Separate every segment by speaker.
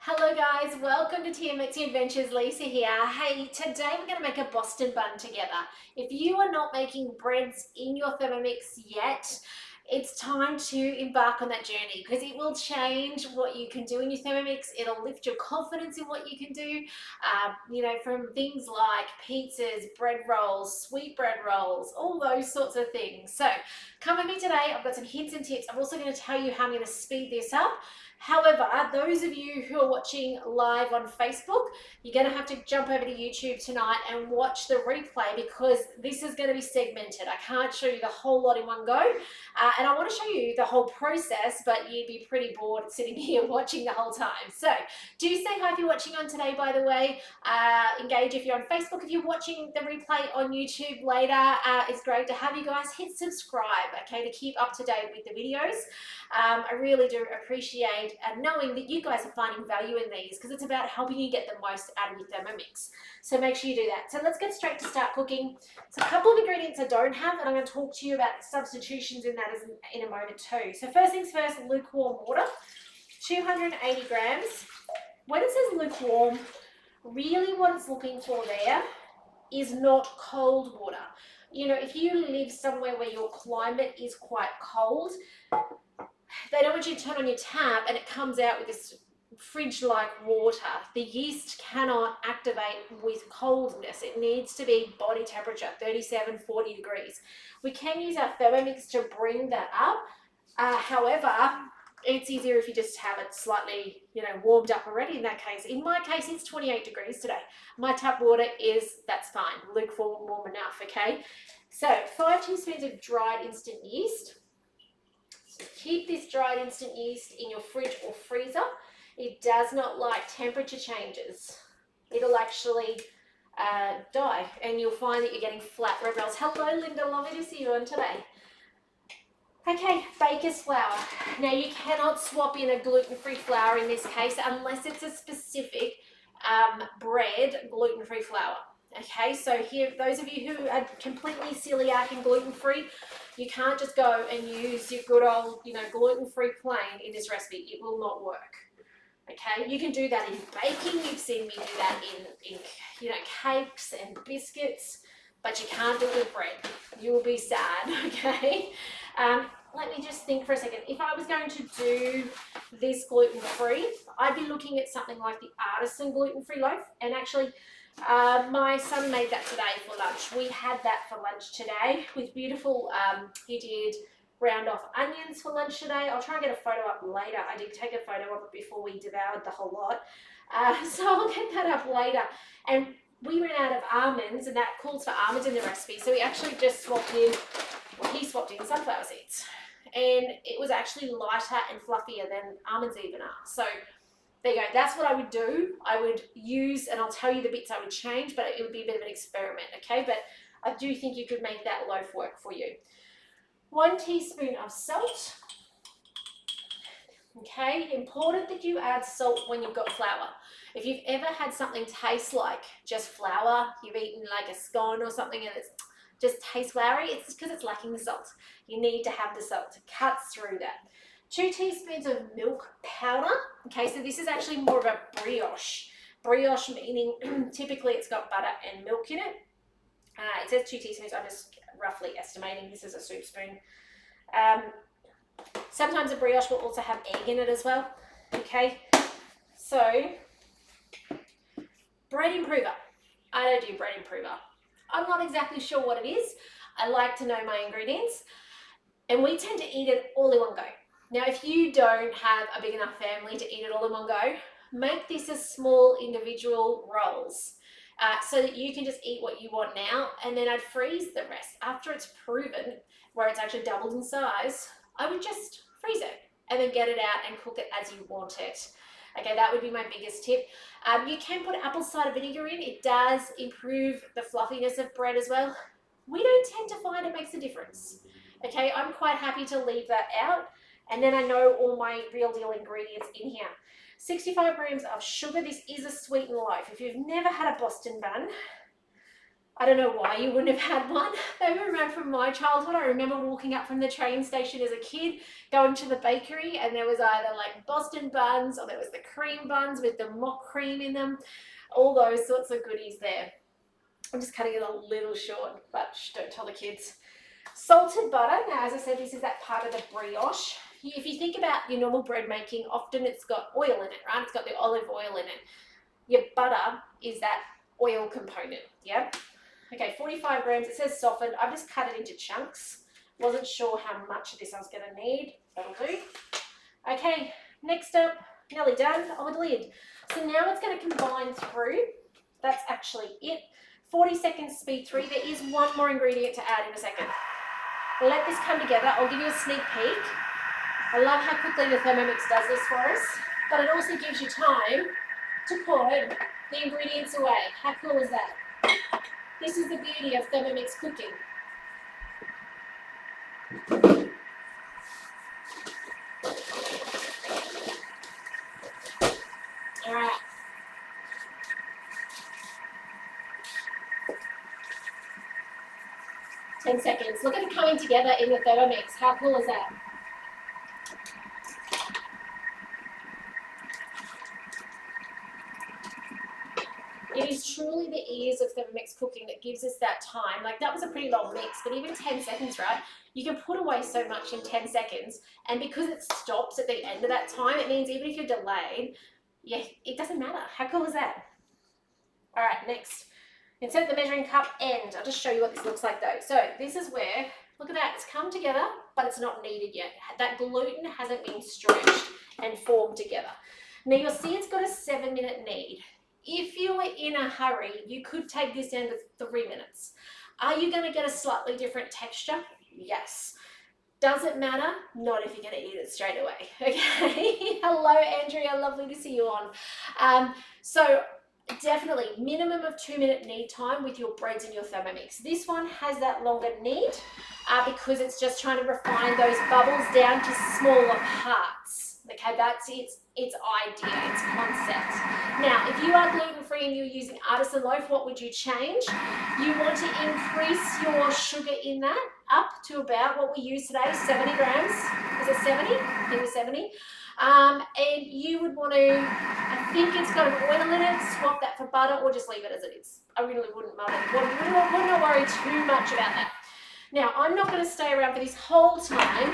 Speaker 1: Hello guys, welcome to TMX Adventures. Lisa here. Hey, today we're going to make a Boston bun together. If you are not making breads in your Thermomix yet, it's time to embark on that journey because it will change what you can do in your Thermomix. It'll lift your confidence in what you can do, from things like pizzas, bread rolls, sweet bread rolls, all those sorts of things. So come with me today. I've got some hints and tips. I'm also going to tell you how I'm going to speed this up. However, those of you who are watching live on Facebook, you're going to have to jump over to YouTube tonight and watch the replay because this is going to be segmented. I can't show you the whole lot in one go. And I want to show you the whole process, but you'd be pretty bored sitting here watching the whole time. So do say hi if you're watching on today, by the way. Engage if you're on Facebook. If you're watching the replay on YouTube later, it's great to have you guys. Hit subscribe, okay, to keep up to date with the videos. I really do appreciate knowing that you guys are finding value in these because it's about helping you get the most out of your Thermomix. So make sure you do that. So let's get straight to start cooking. So a couple of ingredients I don't have, and I'm going to talk to you about substitutions in that in a moment too. So first things first, lukewarm water, 280 grams. When it says lukewarm, really what it's looking for there is not cold water. You know, if you live somewhere where your climate is quite cold, they don't want you to turn on your tap and it comes out with this fridge-like water. The yeast cannot activate with coldness. It needs to be body temperature, 37, 40 degrees. We can use our Thermomix to bring that up. However, it's easier if you just have it slightly, warmed up already in that case. In my case, it's 28 degrees today. My tap water that's fine, lukewarm, warm enough, okay? So 5 teaspoons of dried instant yeast. Keep this dried instant yeast in your fridge or freezer. It does not like temperature changes. It'll actually die and you'll find that you're getting flat bread rolls. Hello Linda, lovely to see you on today. Okay, baker's flour. Now you cannot swap in a gluten-free flour in this case unless it's a specific bread gluten-free flour. Okay, so here, those of you who are completely celiac and gluten-free, you can't just go and use your good old, gluten-free plain in this recipe. It will not work. Okay, you can do that in baking. You've seen me do that in cakes and biscuits, but you can't do it with bread. You will be sad, okay? Let me just think for a second. If I was going to do this gluten-free, I'd be looking at something like the artisan gluten-free loaf. And actually, my son made that today for lunch. We had that for lunch today with beautiful, he did round off onions for lunch today. I'll try and get a photo up later. I did take a photo of it before we devoured the whole lot. So I'll get that up later. And we ran out of almonds, and that calls for almonds in the recipe. So we actually just he swapped in sunflower seeds. And it was actually lighter and fluffier than almonds even are. So there you go. That's what I would do. I would use, and I'll tell you the bits I would change, but it would be a bit of an experiment, okay? But I do think you could make that loaf work for you. 1 teaspoon of salt. Okay, important that you add salt when you've got flour. If you've ever had something taste like just flour, you've eaten like a scone or something and it's just tastes floury, it's because it's lacking the salt. You need to have the salt. It cuts through that. 2 teaspoons of milk powder. Okay, so this is actually more of a brioche. Brioche meaning typically it's got butter and milk in it. It says 2 teaspoons. I'm just roughly estimating. This is a soup spoon. Sometimes a brioche will also have egg in it as well. Okay, so bread improver. I don't do bread improver. I'm not exactly sure what it is. I like to know my ingredients, and we tend to eat it all in one go. Now, if you don't have a big enough family to eat it all in one go, make this as small individual rolls so that you can just eat what you want now, and then I'd freeze the rest. After it's proven where it's actually doubled in size, I would just freeze it and then get it out and cook it as you want it. Okay, that would be my biggest tip. You can put apple cider vinegar in. It does improve the fluffiness of bread as well. We don't tend to find it makes a difference. Okay, I'm quite happy to leave that out. And then I know all my real deal ingredients in here. 65 grams of sugar. This is a sweetened loaf. If you've never had a Boston bun, I don't know why you wouldn't have had one. They were around from my childhood. I remember walking up from the train station as a kid, going to the bakery, and there was either like Boston buns or there was the cream buns with the mock cream in them. All those sorts of goodies there. I'm just cutting it a little short, but don't tell the kids. Salted butter. Now, as I said, this is that part of the brioche. If you think about your normal bread making, often it's got oil in it, right? It's got the olive oil in it. Your butter is that oil component, yeah? Okay, 45 grams. It says softened. I've just cut it into chunks. Wasn't sure how much of this I was going to need. That'll do. Okay, next up, nearly done. Oh, the lid. So now it's going to combine through. That's actually it. 40 seconds speed through. There is one more ingredient to add in a second. Let this come together. I'll give you a sneak peek. I love how quickly the Thermomix does this for us, but it also gives you time to put the ingredients away. How cool is that? This is the beauty of Thermomix cooking. All right. Ten seconds. Look at it coming together in the Thermomix. How cool is that? It is truly the ease of Thermomix cooking that gives us that time. Like, that was a pretty long mix, but even 10 seconds, right? You can put away so much in 10 seconds, and because it stops at the end of that time, it means even if you're delayed, yeah, it doesn't matter. How cool is that? All right, next. Insert the measuring cup end. I'll just show you what this looks like though. So this is where, look at that, it's come together, but it's not kneaded yet. That gluten hasn't been stretched and formed together. Now you'll see it's got a 7-minute knead. If you were in a hurry, you could take this down to 3 minutes. Are you going to get a slightly different texture? Yes. Does it matter? Not if you're going to eat it straight away. Okay. Hello, Andrea. Lovely to see you on. So definitely minimum of 2-minute knead time with your breads in your Thermomix. This one has that longer knead because it's just trying to refine those bubbles down to smaller parts. Okay, that's its idea, its concept. Now, if you are gluten-free and you're using artisan loaf, what would you change? You want to increase your sugar in that up to about what we use today, 70 grams. Is it 70? I think it was 70. And you would want to, I think it's got an oil in it, swap that for butter or just leave it as it is. I really wouldn't worry too much about that. Now, I'm not going to stay around for this whole time,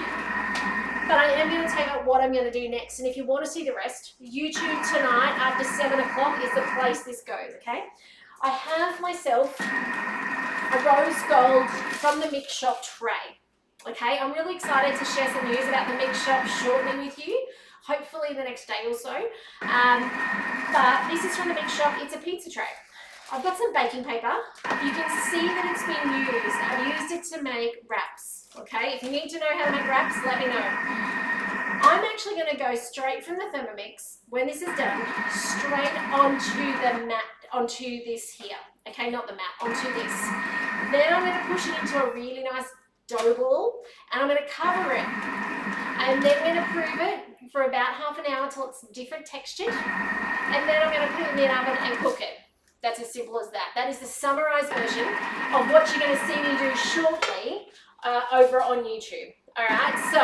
Speaker 1: but I am going to tell you what I'm going to do next. And if you want to see the rest, YouTube tonight after 7 o'clock is the place this goes, okay? I have myself a rose gold from the mix shop tray. Okay, I'm really excited to share some news about the mix shop shortly with you, hopefully the next day or so. But this is from the mix shop. It's a pizza tray. I've got some baking paper. You can see that it's been used. I've used it to make wraps. Okay, if you need to know how to make wraps, let me know. I'm actually going to go straight from the Thermomix, when this is done, straight onto the mat, onto this here. Okay, not the mat, onto this. Then I'm going to push it into a really nice dough ball, and I'm going to cover it. And then I'm going to prove it for about half an hour until it's different textured. And then I'm going to put it in the oven and cook it. That's as simple as that. That is the summarized version of what you're going to see me do shortly over on YouTube. All right, so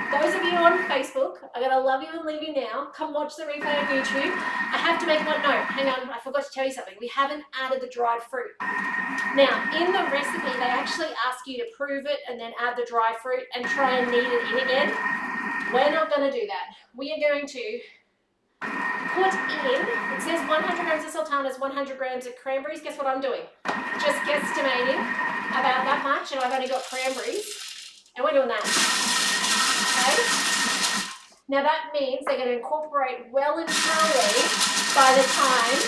Speaker 1: those of you on Facebook, I'm going to love you and leave you now. Come watch the replay on YouTube. I have to make one note. Hang on, I forgot to tell you something. We haven't added the dried fruit. Now, in the recipe, they actually ask you to prove it and then add the dry fruit and try and knead it in again. We're not going to do that. We are going to put in, it says 100 grams of sultanas, 100 grams of cranberries. Guess what I'm doing? Just guesstimating about that much, and I've only got cranberries, and we're doing that. Okay? Now that means they're going to incorporate well and truly by the time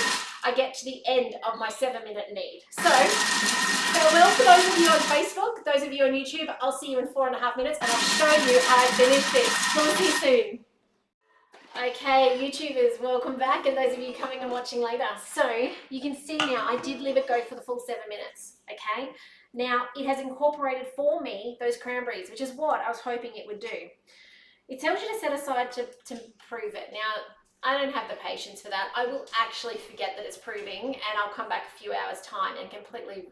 Speaker 1: I get to the end of my 7-minute knead. So, farewell to those of you on Facebook, those of you on YouTube. I'll see you in 4.5 minutes, and I'll show you how I finish this. We'll see you soon. Okay, YouTubers, welcome back, and those of you coming and watching later. So, you can see now, I did leave it go for the full 7 minutes, okay? Now, it has incorporated for me those cranberries, which is what I was hoping it would do. It tells you to set aside to prove it. Now, I don't have the patience for that. I will actually forget that it's proving, and I'll come back a few hours time and completely,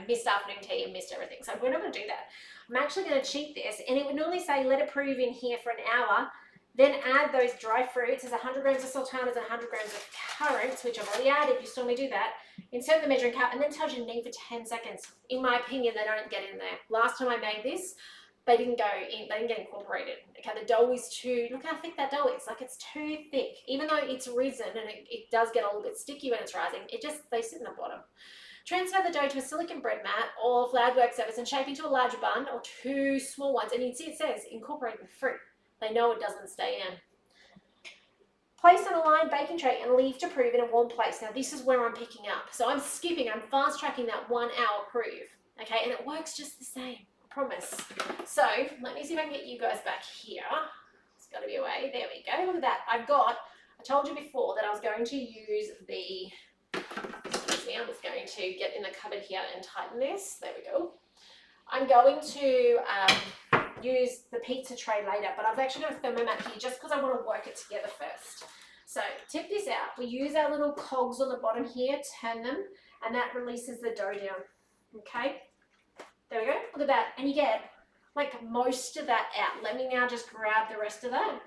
Speaker 1: missed afternoon tea and missed everything. So we're not going to do that. I'm actually going to cheat this, and it would normally say let it prove in here for an hour, then add those dry fruits. There's 100 grams of sultanas and 100 grams of currants, which I've already added. You still may do that. Insert the measuring cup, and then tells you to knead for 10 seconds. In my opinion, they don't get in there. Last time I made this, they didn't get incorporated. Okay, the dough is too, look how thick that dough is. Like, it's too thick. Even though it's risen and it does get a little bit sticky when it's rising, they sit in the bottom. Transfer the dough to a silicone bread mat or floured work surface and shape into a large bun or 2 small ones. And you can see it says incorporate the fruit. They know it doesn't stay in. Place on a lined baking tray and leave to prove in a warm place. Now this is where I'm picking up. So I'm fast tracking that 1 hour prove. Okay, and it works just the same. Promise. So let me see if I can get you guys back here. It's got to be a way. There we go. Look at that. I told you before that I was going to use the, excuse me, I'm just going to get in the cupboard here and tighten this. There we go. I'm going to use the pizza tray later, but I've actually got a thermomat here just because I want to work it together first. So tip this out. We use our little cogs on the bottom here, turn them, and that releases the dough down. Okay. There we go, look at that, and you get like most of that out. Let me now just grab the rest of that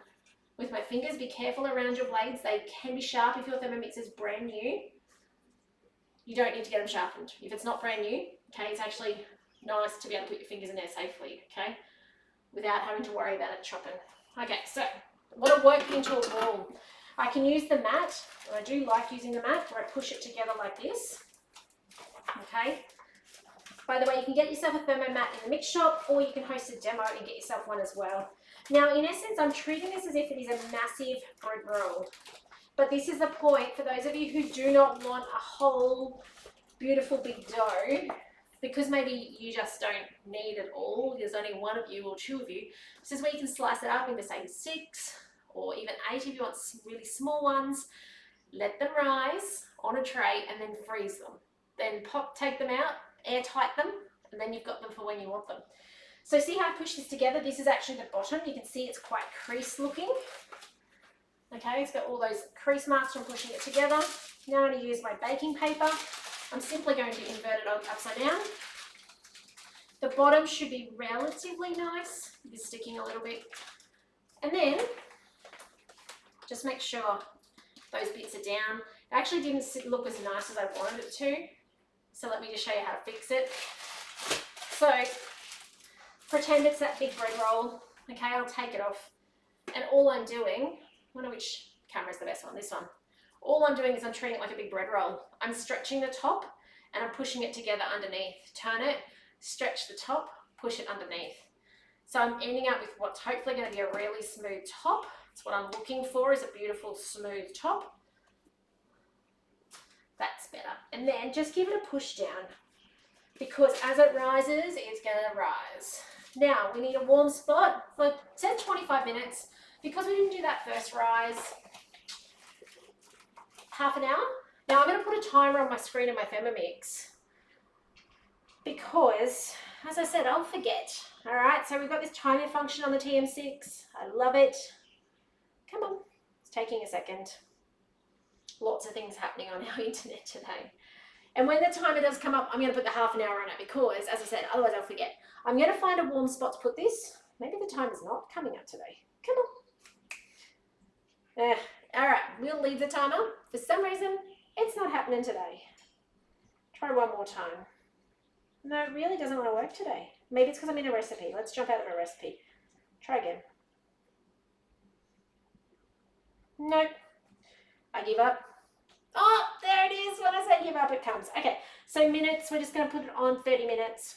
Speaker 1: with my fingers. Be careful around your blades. They can be sharp if your Thermomix is brand new. You don't need to get them sharpened. If it's not brand new, okay, it's actually nice to be able to put your fingers in there safely, okay, without having to worry about it chopping. Okay, so I want to work into a ball. I can use the mat, and I do like using the mat where I push it together like this, okay. By the way, you can get yourself a thermo mat in the mix shop, or you can host a demo and get yourself one as well. Now, in essence, I'm treating this as if it is a massive bread roll. But this is the point for those of you who do not want a whole beautiful big dough, because maybe you just don't need it all. There's only 1 of you or 2 of you. This is where you can slice it up into, say, 6 or even 8 if you want really small ones. Let them rise on a tray and then freeze them. Then take them out, airtight them, and then you've got them for when you want them. So see how I push this together? This is actually the bottom. You can see it's quite crease looking. Okay, it's got all those crease marks from pushing it together. Now I'm going to use my baking paper. I'm simply going to invert it upside down. The bottom should be relatively nice. It's sticking a little bit. And then just make sure those bits are down. It actually didn't look as nice as I wanted it to. So let me just show you how to fix it. So pretend it's that big bread roll. Okay, I'll take it off. And all I'm doing, I wonder which camera is the best one, this one. All I'm doing is I'm treating it like a big bread roll. I'm stretching the top and I'm pushing it together underneath. Turn it, stretch the top, push it underneath. So I'm ending up with what's hopefully going to be a really smooth top. That's what I'm looking for, is a beautiful smooth top. That's better. And then just give it a push down, because as it rises, it's going to rise. Now we need a warm spot for, say, 25 minutes. Because we didn't do that first rise, half an hour. Now I'm going to put a timer on my screen in my Thermomix, because, as I said, I'll forget. All right, so we've got this timer function on the TM6. I love it. Come on, it's taking a second. Lots of things happening on our internet today. And when the timer does come up, I'm going to put the half an hour on it, because, as I said, otherwise I'll forget. I'm going to find a warm spot to put this. Maybe the timer's not coming up today. Come on. All right, we'll leave the timer. For some reason, it's not happening today. Try one more time. No, it really doesn't want to work today. Maybe it's because I'm in a recipe. Let's jump out of a recipe. Try again. Nope. I give up. Oh, there it is. When I say give up, it comes. Okay, so minutes, we're just going to put it on 30 minutes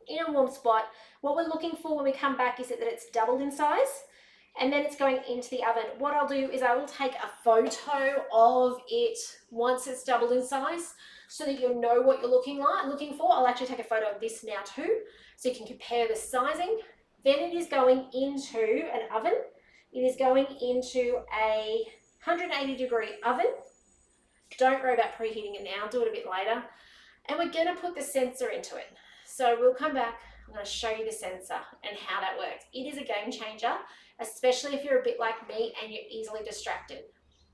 Speaker 1: in a warm spot. What we're looking for when we come back is that it's doubled in size, and then it's going into the oven. What I'll do is I will take a photo of it once it's doubled in size, so that you'll know what you're looking for. I'll actually take a photo of this now too, so you can compare the sizing. Then it is going into an oven. It is going into a 180-degree oven. Don't worry about preheating it now, do it a bit later. And we're gonna put the sensor into it. So we'll come back, I'm going to show you the sensor and how that works. It is a game changer, especially if you're a bit like me and you're easily distracted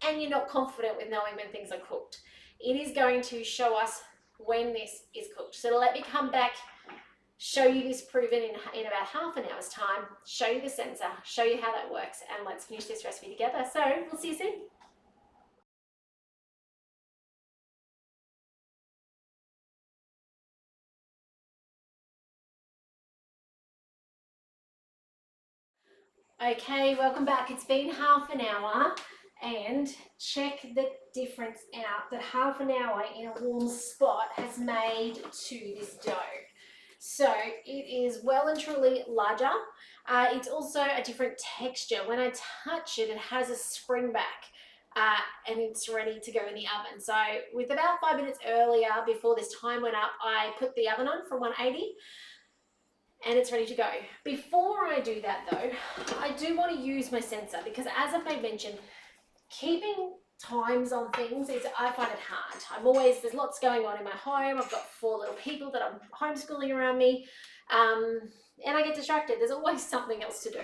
Speaker 1: and you're not confident with knowing when things are cooked. It is going to show us when this is cooked. So let me come back, show you this proven in about half an hour's time, show you the sensor, show you how that works, and let's finish this recipe together. So we'll see you soon. Okay, welcome back. It's been half an hour, and check the difference out that half an hour in a warm spot has made to this dough. So it is well and truly larger. It's also a different texture. When I touch it, it has a spring back. And it's ready to go in the oven. So with about 5 minutes earlier, before this time went up, I put the oven on for 180 and it's ready to go. Before I do that though, I do want to use my sensor because, as I've mentioned, keeping times on things I find it hard. There's lots going on in my home. I've got 4 little people that I'm homeschooling around me. And I get distracted. There's always something else to do.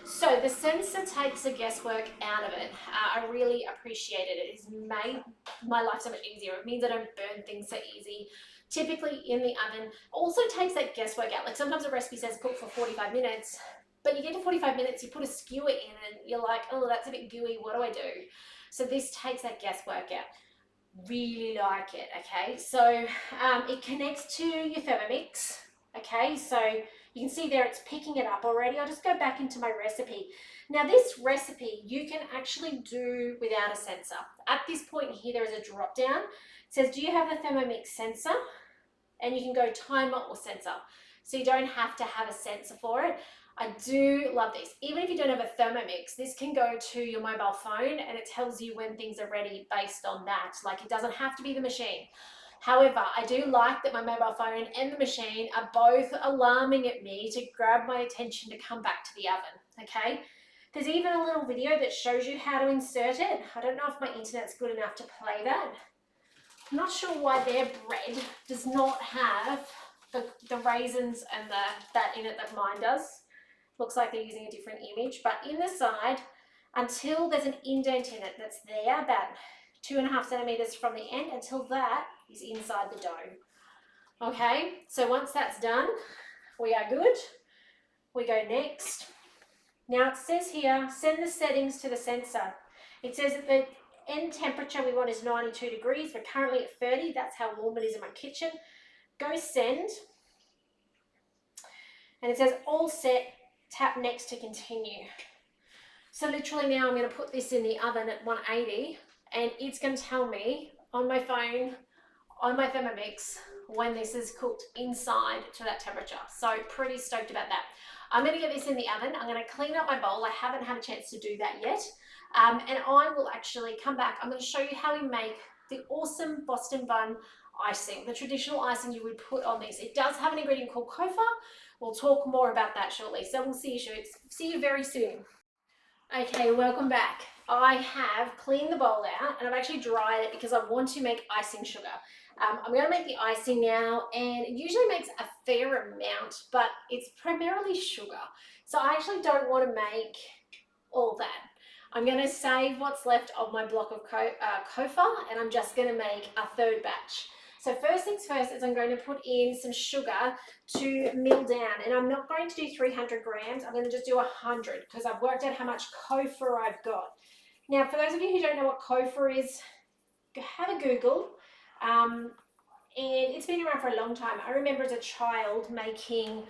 Speaker 1: So the sensor takes the guesswork out of it. I really appreciate it. It has made my life so much easier. It means I don't burn things so easy. Typically in the oven. Also takes that guesswork out. Like sometimes a recipe says cook for 45 minutes, but you get to 45 minutes, you put a skewer in and you're like, oh, that's a bit gooey. What do I do? So this takes that guesswork out. Really like it, okay? So it connects to your Thermomix, okay? So you can see there it's picking it up already. I'll just go back into my recipe. Now this recipe you can actually do without a sensor. At this point here there is a drop down. It says, do you have the Thermomix sensor? And you can go timer or sensor. So you don't have to have a sensor for it. I do love this. Even if you don't have a Thermomix, this can go to your mobile phone and it tells you when things are ready based on that. Like it doesn't have to be the machine. However, I do like that my mobile phone and the machine are both alarming at me to grab my attention to come back to the oven, okay? There's even a little video that shows you how to insert it. I don't know if my internet's good enough to play that. I'm not sure why their bread does not have the raisins and that in it that mine does. Looks like they're using a different image, but in the side, until there's an indent in it that's there, about 2.5 centimeters from the end, until that is inside the dough. Okay, so once that's done, we are good. We go next. Now it says here, send the settings to the sensor. It says that the end temperature we want is 92 degrees. We're currently at 30. That's how warm it is in my kitchen. Go send. And it says all set, tap next to continue. So literally now I'm going to put this in the oven at 180 and it's going to tell me on my phone, on my Thermomix, when this is cooked inside to that temperature. So pretty stoked about that. I'm going to get this in the oven. I'm going to clean up my bowl. I haven't had a chance to do that yet. And I will actually come back. I'm going to show you how we make the awesome Boston bun icing, the traditional icing you would put on this. It does have an ingredient called kofa. We'll talk more about that shortly. So we'll see you very soon. Okay, welcome back. I have cleaned the bowl out and I've actually dried it because I want to make icing sugar. I'm going to make the icing now, and it usually makes a fair amount, but it's primarily sugar. So I actually don't want to make all that. I'm going to save what's left of my block of kofa, and I'm just going to make a third batch. So first things first is I'm going to put in some sugar to mill down, and I'm not going to do 300 grams. I'm going to just do 100 because I've worked out how much kofa I've got. Now, for those of you who don't know what kofa is, have a Google. And it's been around for a long time. I remember as a child making,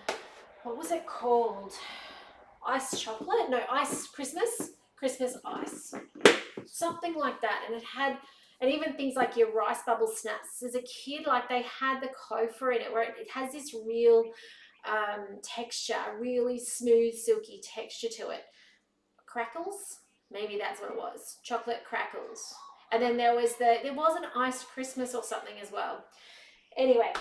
Speaker 1: what was it called? Ice chocolate? No, ice Christmas ice. Something like that. And it had, and even things like your rice bubble snaps. As a kid, like they had the kofa in it where it has this real texture, really smooth, silky texture to it. Crackles? Maybe that's what it was. Chocolate crackles. And then there was an iced Christmas or something as well. Anyway,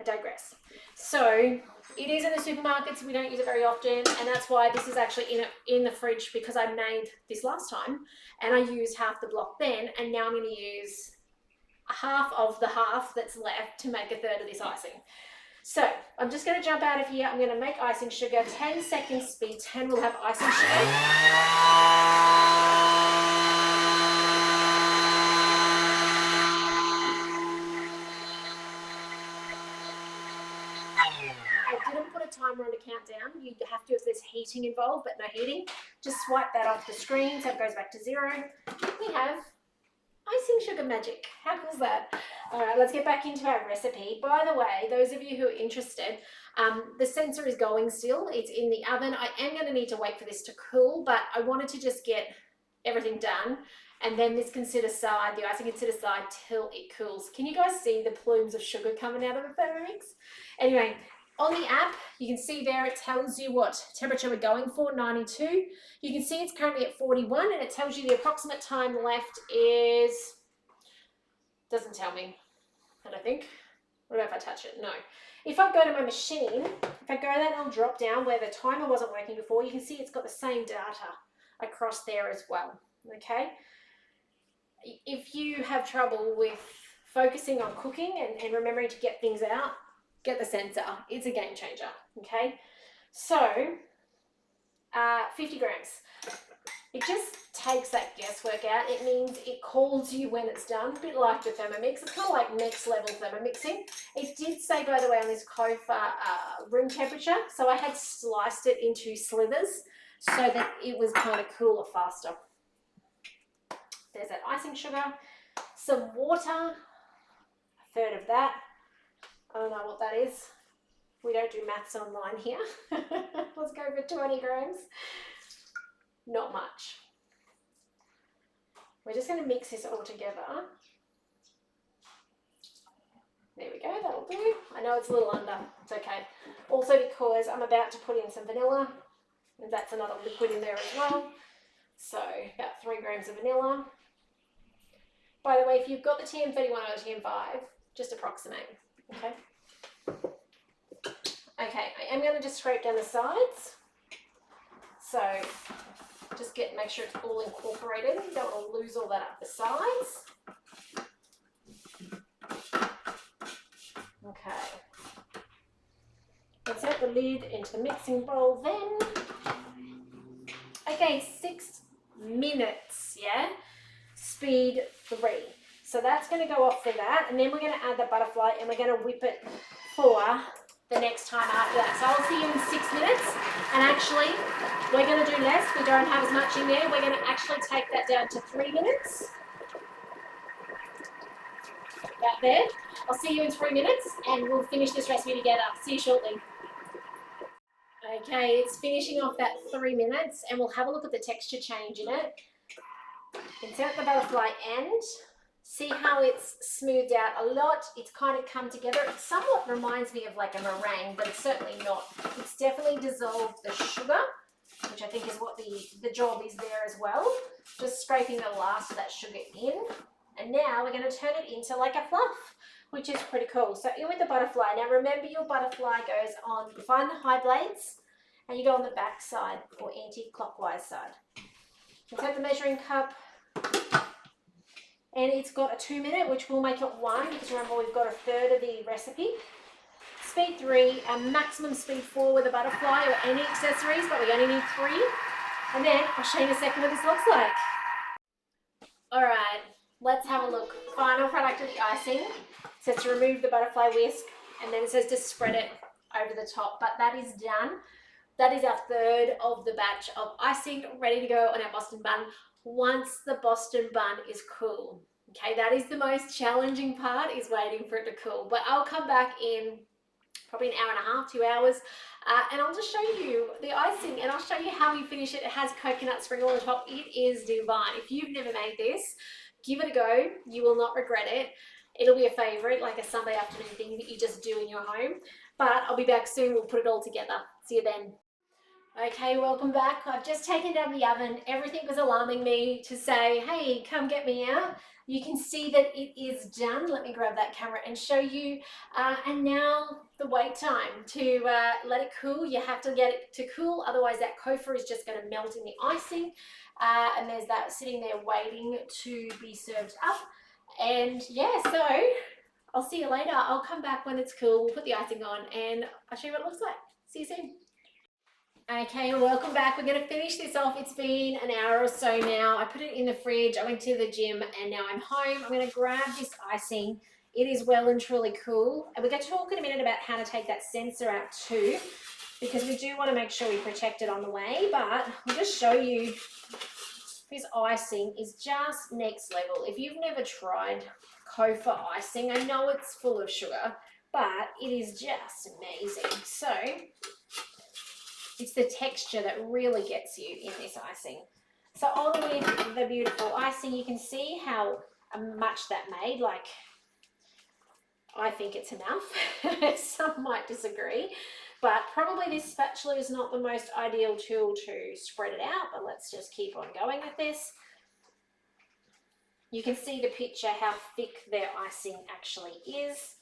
Speaker 1: I digress. So it is in the supermarkets. We don't use it very often, and that's why this is actually in the fridge, because I made this last time and I used half the block then, and now I'm going to use half of the half that's left to make a third of this icing. So I'm just going to jump out of here. I'm going to make icing sugar. 10 seconds speed 10. We'll have icing sugar. I didn't put a timer on to count down. You have to if there's heating involved, but no heating. Just swipe that off the screen so it goes back to 0. We have icing sugar magic. How cool is that? All right, let's get back into our recipe. By the way, those of you who are interested, the sensor is going still. It's in the oven. I am going to need to wait for this to cool, but I wanted to just get everything done. And then this can sit aside, the icing can sit aside till it cools. Can you guys see the plumes of sugar coming out of the Thermomix? Anyway, on the app, you can see there it tells you what temperature we're going for, 92. You can see it's currently at 41 and it tells you the approximate time left is, doesn't tell me, I don't think. What about if I touch it? No. If I go to my machine, if I go there, it'll drop down where the timer wasn't working before. You can see it's got the same data across there as well, okay? If you have trouble with focusing on cooking and remembering to get things out, get the sensor. It's a game changer, okay? So, 50 grams. It just takes that guesswork out. It means it calls you when it's done, a bit like the Thermomix. It's kind of like next level Thermomixing. It did say, by the way, on this Kofa room temperature, so I had sliced it into slithers so that it was kind of cooler faster. There's that icing sugar, some water, a third of that. I don't know what that is. We don't do maths online here. Let's go for 20 grams. Not much. We're just going to mix this all together. There we go, that'll do. I know it's a little under, it's okay. Also because I'm about to put in some vanilla, and that's another liquid in there as well. So about 3 grams of vanilla. By the way, if you've got the TM31 or TM5, just approximate, okay? Okay, I am going to just scrape down the sides. So just make sure it's all incorporated. You don't want to lose all that up the sides. Okay. Insert the lid into the mixing bowl then. Okay, 6 minutes, yeah? Speed 3. So that's going to go off for that. And then we're going to add the butterfly and we're going to whip it for the next time after that. So I'll see you in 6 minutes. And actually, we're going to do less. We don't have as much in there. We're going to actually take that down to 3 minutes. About there. I'll see you in 3 minutes and we'll finish this recipe together. See you shortly. Okay, it's finishing off that 3 minutes and we'll have a look at the texture change in it. Insert the butterfly end. See how it's smoothed out a lot. It's kind of come together. It somewhat reminds me of like a meringue, but it's certainly not. It's definitely dissolved the sugar, which I think is what the job is there as well. Just scraping the last of that sugar in. And now we're going to turn it into like a fluff, which is pretty cool. So in with the butterfly. Now remember your butterfly goes on, you find the high blades and you go on the back side or anti-clockwise side. Insert the measuring cup. And it's got a 2 minute, which will make it 1, because remember we've got a third of the recipe. Speed 3, a maximum speed 4 with a butterfly or any accessories, but we only need 3. And then I'll show you in a second what this looks like. All right, let's have a look. Final product of the icing. It says to remove the butterfly whisk, and then it says to spread it over the top, but that is done. That is our third of the batch of icing ready to go on our Boston bun. Once the Boston bun is cool. Okay, that is the most challenging part, is waiting for it to cool. But I'll come back in probably an hour and a half, 2 hours, and I'll just show you the icing and I'll show you how we finish it. It has coconut sprinkle on the top. It is divine. If you've never made this, give it a go. You will not regret it. It'll be a favorite, like a Sunday afternoon thing that you just do in your home. But I'll be back soon. We'll put it all together. See you then. Okay, welcome back. I've just taken down the oven. Everything was alarming me to say, hey, come get me out. You can see that it is done. Let me grab that camera and show you. And now the wait time to let it cool. You have to get it to cool, otherwise that Kofa is just going to melt in the icing. And there's that sitting there waiting to be served up. And yeah, so I'll see you later. I'll come back when it's cool. We'll put the icing on and I'll show you what it looks like. See you soon. Okay, welcome back. We're going to finish this off. It's been an hour or so now. I put it in the fridge. I went to the gym and now I'm home. I'm going to grab this icing. It is well and truly cool. And we're going to talk in a minute about how to take that sensor out too, because we do want to make sure we protect it on the way. But I'll just show you, this icing is just next level. If you've never tried Kofa icing, I know it's full of sugar, but it is just amazing. So it's the texture that really gets you in this icing. So on with the beautiful icing, you can see how much that made. Like, I think it's enough. Some might disagree, but probably this spatula is not the most ideal tool to spread it out, but let's just keep on going with this. You can see the picture how thick their icing actually is.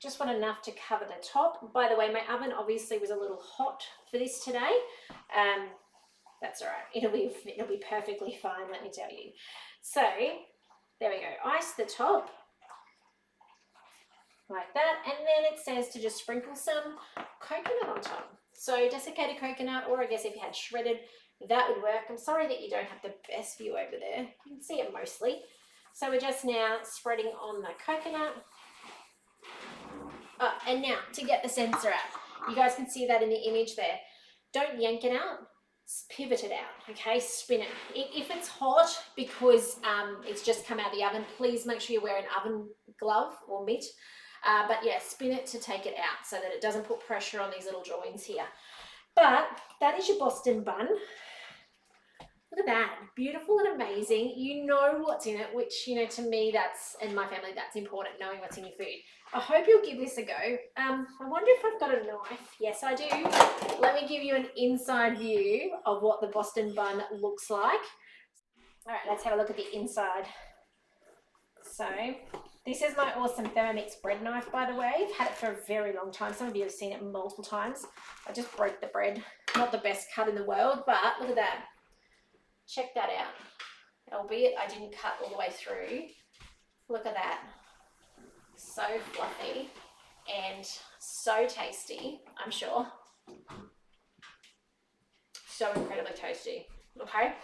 Speaker 1: Just want enough to cover the top. By the way, my oven obviously was a little hot for this today. That's all right. It'll be perfectly fine, let me tell you. So there we go. Ice the top like that, and then it says to just sprinkle some coconut on top. So desiccated coconut, or I guess if you had shredded, that would work. I'm sorry that you don't have the best view over there. You can see it mostly. So we're just now spreading on the coconut. And now to get the sensor out, you guys can see that in the image there. Don't yank it out, pivot it out, okay? Spin it. If it's hot because it's just come out of the oven, please make sure you wear an oven glove or mitt. But yeah, spin it to take it out so that it doesn't put pressure on these little joints here. But that is your Boston bun. Look at that, beautiful and amazing. You know what's in it, which, you know, to me, and my family, that's important, knowing what's in your food. I hope you'll give this a go. I wonder if I've got a knife. Yes, I do. Let me give you an inside view of what the Boston bun looks like. All right, let's have a look at the inside. So this is my awesome Thermomix bread knife, by the way. I've had it for a very long time. Some of you have seen it multiple times. I just broke the bread. Not the best cut in the world, but look at that. Check that out. Albeit I didn't cut all the way through. Look at that. So fluffy and so tasty, I'm sure. So incredibly tasty. Okay?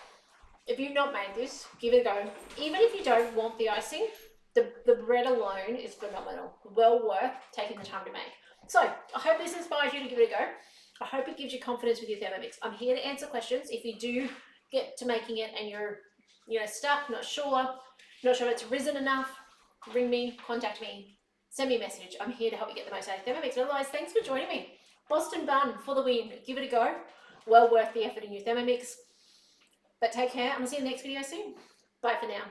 Speaker 1: If you've not made this, give it a go. Even if you don't want the icing, the bread alone is phenomenal. Well worth taking the time to make. So I hope this inspires you to give it a go. I hope it gives you confidence with your Thermomix. I'm here to answer questions. If you do get to making it and you're stuck, not sure if it's risen enough, ring me, contact me, send me a message. I'm here to help you get the most out of Thermomix. Otherwise, thanks for joining me. Boston bun for the win. Give it a go. Well worth the effort in your Thermomix. But take care. I'm going to see you in the next video soon. Bye for now.